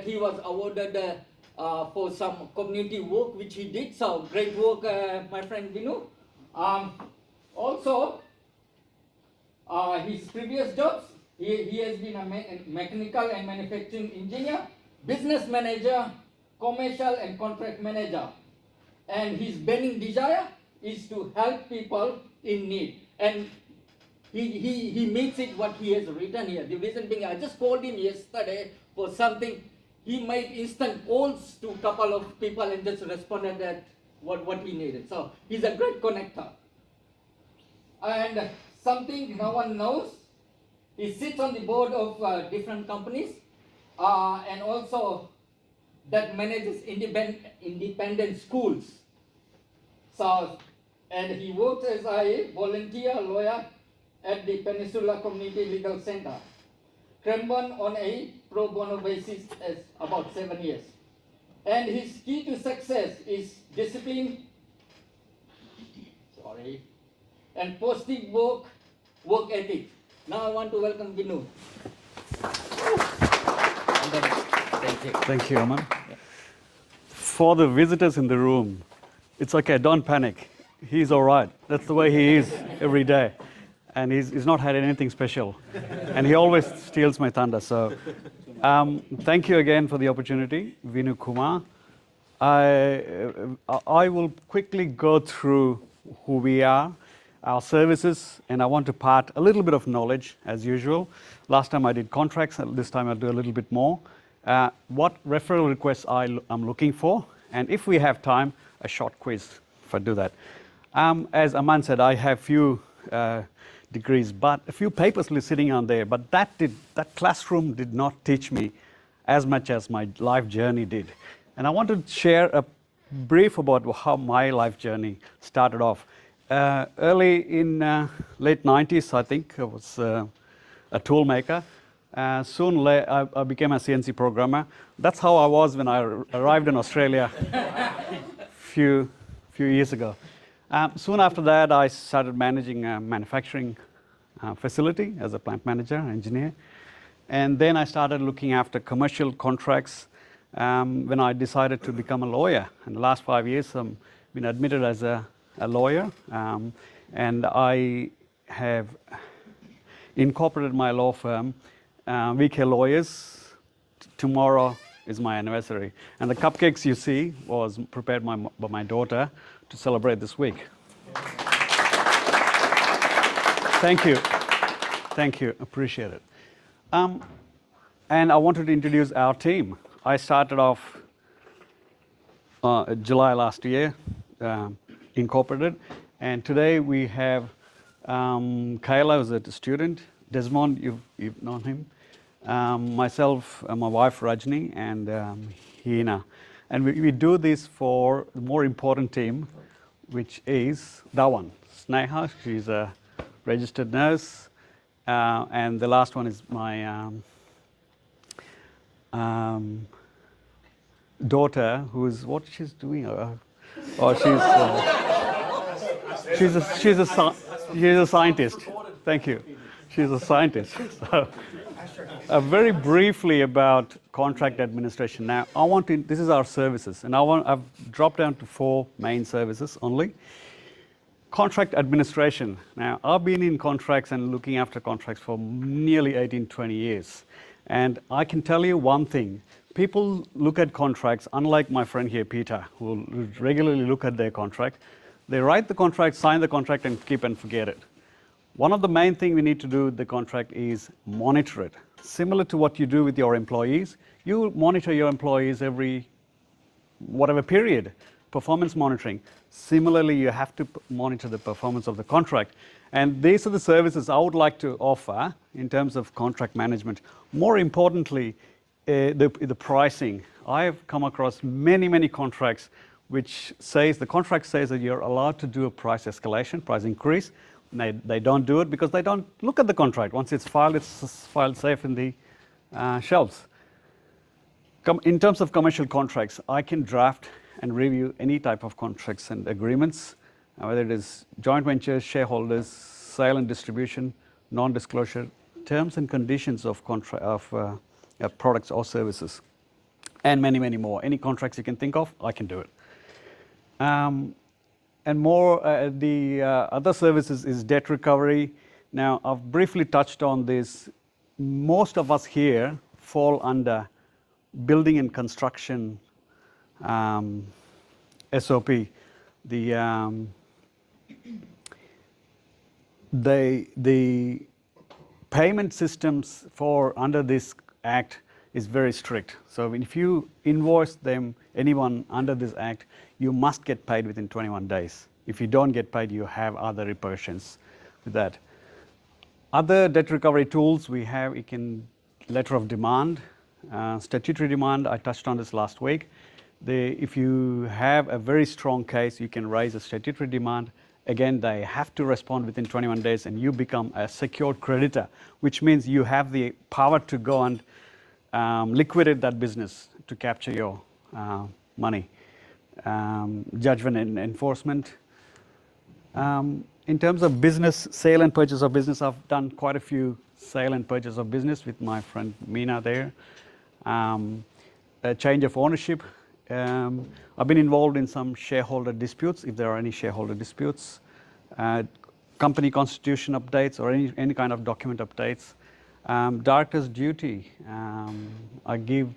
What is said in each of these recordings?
he was awarded for some community work which he did. So great work, my friend Vinu. Also, his previous jobs, he has been a mechanical and manufacturing engineer, business manager, commercial and contract manager. And his burning desire is to help people in need. And he makes it what he has written here. The reason being, I just called him yesterday for something. He made instant calls to a couple of people and just responded at what he needed. So he's a great connector. And something no one knows, he sits on the board of different companies and also that manages independent schools. So, and he works as a volunteer lawyer at the Peninsula Community Legal Center, Cranbourne, on a pro bono basis as about 7 years. And his key to success is discipline, and positive work ethic. Now I want to welcome Vinu. Thank you, Aman. Yeah. For the visitors in the room, it's okay, don't panic. He's all right. That's the way he is every day. And he's not had anything special. And he always steals my thunder. So thank you again for the opportunity, Vinu Kuma. I will quickly go through who we are, our services, and I want to part a little bit of knowledge as usual. Last time I did contracts, this time I'll do a little bit more. What referral requests I'm looking for, and if we have time, a short quiz if I do that. As Aman said, I have few degrees, but a few papers sitting on there, but that classroom did not teach me as much as my life journey did. And I want to share a brief about how my life journey started off. Early in late 90s, I think, I was a tool maker. Soon I became a CNC programmer. That's how I was when I arrived in Australia few years ago. Soon after that, I started managing a manufacturing facility as a plant manager, engineer. And then I started looking after commercial contracts when I decided to become a lawyer. In the last 5 years, I've been admitted as a lawyer. And I have incorporated my law firm, VK Lawyers. Tomorrow is my anniversary. And the cupcakes you see was prepared by my daughter to celebrate this week. Thank you. Thank you. Appreciate it. And I wanted to introduce our team. I started off July last year, incorporated. And today we have Kayla, who's a student. Desmond, you've known him. Myself, my wife Rajni, and Hina. And we do this for the more important team, which is that one, Sneha. She's a registered nurse. And the last one is my daughter, who's what she's doing. She's a scientist. Thank you. She's a scientist. So, very briefly about contract administration. Now, this is our services, and I've dropped down to 4 main services only. Contract administration. Now, I've been in contracts and looking after contracts for nearly 18, 20 years. And I can tell you one thing. People look at contracts, unlike my friend here, Peter, who will regularly look at their contract. They write the contract, sign the contract, and keep and forget it. One of the main things we need to do with the contract is monitor it. Similar to what you do with your employees, you monitor your employees every whatever period, performance monitoring. Similarly, you have to monitor the performance of the contract. And these are the services I would like to offer in terms of contract management. More importantly, the pricing. I have come across many contracts which says, the contract says that you're allowed to do a price escalation, price increase. They don't do it because they don't look at the contract. Once it's filed safe in the shelves. In terms of commercial contracts, I can draft and review any type of contracts and agreements, whether it is joint ventures, shareholders, sale and distribution, non-disclosure, terms and conditions of products or services. and many, many more. Any contracts you can think of, I can do it. And more, the other services is debt recovery. Now, I've briefly touched on this. Most of us here fall under building and construction SOP. The payment systems for under this act is very strict. So if you invoice them, anyone under this act, you must get paid within 21 days. If you don't get paid, you have other repercussions with that. Other debt recovery tools we have, you can letter of demand, statutory demand, I touched on this last week. If you have a very strong case, you can raise a statutory demand. Again, they have to respond within 21 days and you become a secured creditor, which means you have the power to go and liquidate that business to capture your money. Judgment and enforcement. In terms of business, sale and purchase of business, I've done quite a few sale and purchase of business with my friend Meena there. A change of ownership. I've been involved in some shareholder disputes, if there are any shareholder disputes. Company constitution updates or any kind of document updates. Director's duty. I give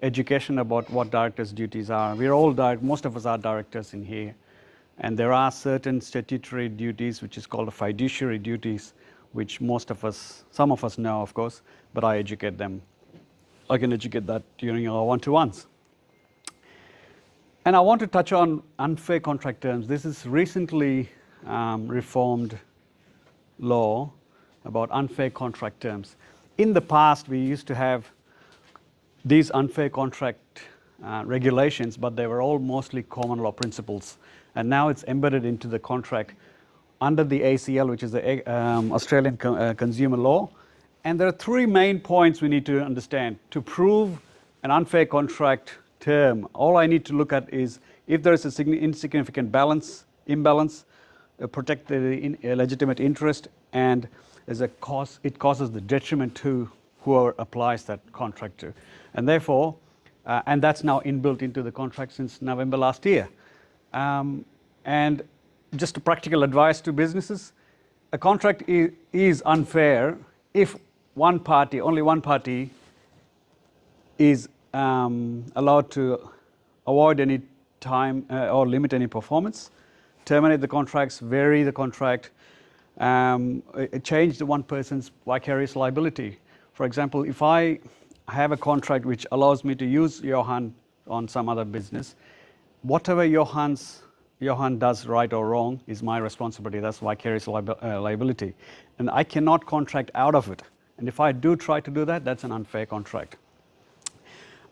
education about what director's duties are. We're all most of us are directors in here. And there are certain statutory duties, which is called the fiduciary duties, which some of us know, of course, but I educate them. I can educate that during our one-to-ones. And I want to touch on unfair contract terms. This is recently reformed law about unfair contract terms. In the past, we used to have these unfair contract regulations, but they were all mostly common law principles. And now it's embedded into the contract under the ACL, which is the Australian Consumer Law. And there are three main points we need to understand. To prove an unfair contract term, all I need to look at is if there is a insignificant imbalance, protect the legitimate interest, and it causes the detriment to whoever applies that contract to. And therefore, and that's now inbuilt into the contract since November last year. And just a practical advice to businesses, a contract is unfair if only one party is allowed to avoid any time or limit any performance, terminate the contracts, vary the contract, change the one person's vicarious liability. For example, if I have a contract which allows me to use Johan on some other business, whatever Johan does right or wrong is my responsibility. That's vicarious liability. And I cannot contract out of it. And if I do try to do that, that's an unfair contract.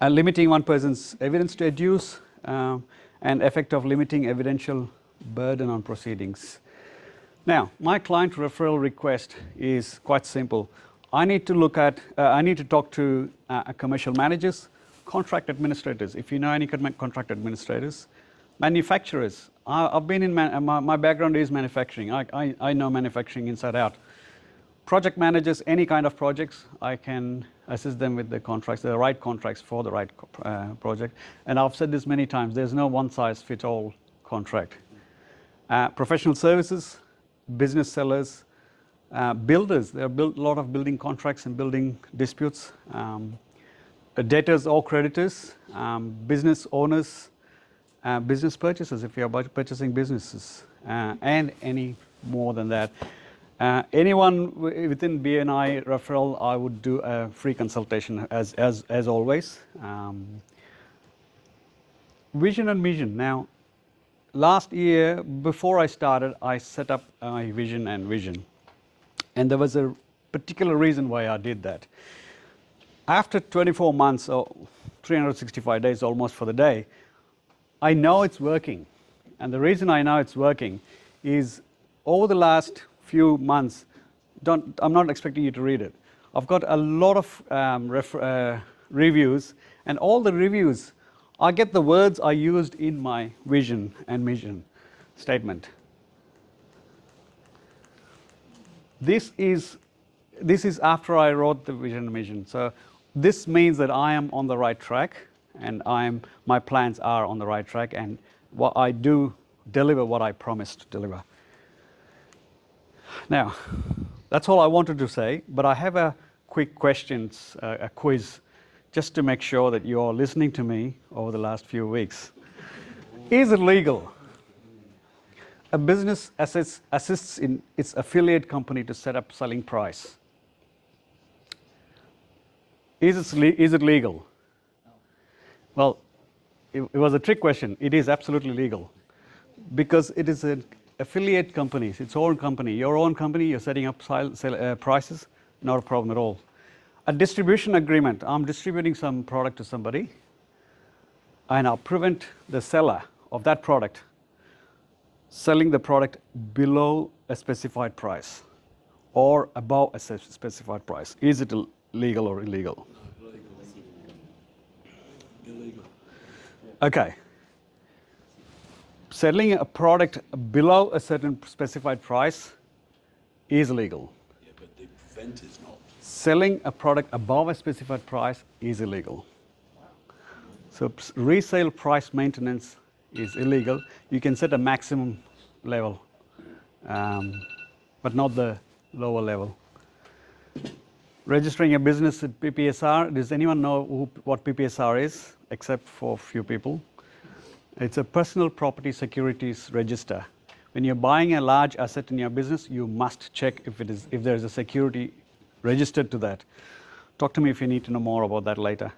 Limiting one person's evidence to adduce and effect of limiting evidential burden on proceedings. Now, my client referral request is quite simple. I need to talk to commercial managers, contract administrators, if you know any contract administrators, manufacturers. I've been in, my background is manufacturing. I know manufacturing inside out. Project managers, any kind of projects, I can assist them with the contracts, the right contracts for the right project. And I've said this many times, there's no one-size-fits-all contract. Professional services, business sellers, builders. There are a lot of building contracts and building disputes. Debtors or creditors, business owners, business purchasers if you are purchasing businesses, and any more than that. Anyone within BNI referral, I would do a free consultation as always. Vision and mission. Now, last year, before I started, I set up my vision. And there was a particular reason why I did that. After 24 months, or 365 days almost for the day, I know it's working. And the reason I know it's working is over the last few months, I'm not expecting you to read it. I've got a lot of reviews, and all the reviews, I get the words I used in my vision and mission statement. This is after I wrote the vision and mission. So this means that I am on the right track, and my plans are on the right track, and what I do deliver what I promised to deliver. Now, that's all I wanted to say, but I have a quick questions, a quiz, just to make sure that you are listening to me over the last few weeks. Is it legal? A business assists in its affiliate company to set up selling price. Is it legal? Well, it was a trick question. It is absolutely legal because it is an affiliate company, it's its own company. Your own company, you're setting up prices, not a problem at all. A distribution agreement, I'm distributing some product to somebody, and I'll prevent the seller of that product selling the product below a specified price or above a specified price. Is it legal or illegal? Illegal. Okay. Selling a product below a certain specified price is illegal. Yeah, but the prevent is not. Selling a product above a specified price is illegal. So resale price maintenance is illegal. You can set a maximum level, but not the lower level. Registering a business at PPSR, does anyone know what PPSR is, except for a few people? It's a personal property securities register. When you're buying a large asset in your business, you must check if there is a security registered to that. Talk to me if you need to know more about that later.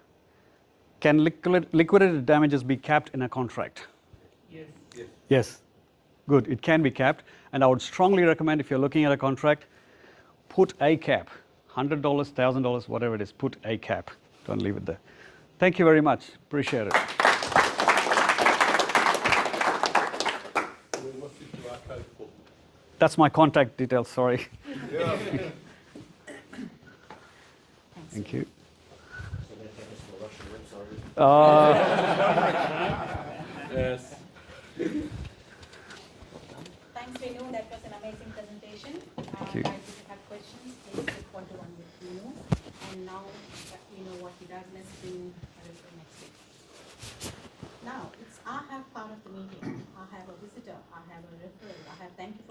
Can liquidated damages be capped in a contract? Yes. Yes. Yes. Good. It can be capped, and I would strongly recommend, if you're looking at a contract, put a cap. $100, $1,000, whatever it is, put a cap. Don't leave it there. Thank you very much. Appreciate it. What's the QR code for? That's my contact details, sorry. Yeah. Thank you. So they take us to a Russian website. Yes. Thanks, Vinu. That was an amazing presentation. Thank you. Guys, if you have questions, please take one-to-one with Vinu. And now that we know what he does next, Vinu, that is the next week. Now, I have part of the meeting. I have a visitor. I have a referral. I have thank you for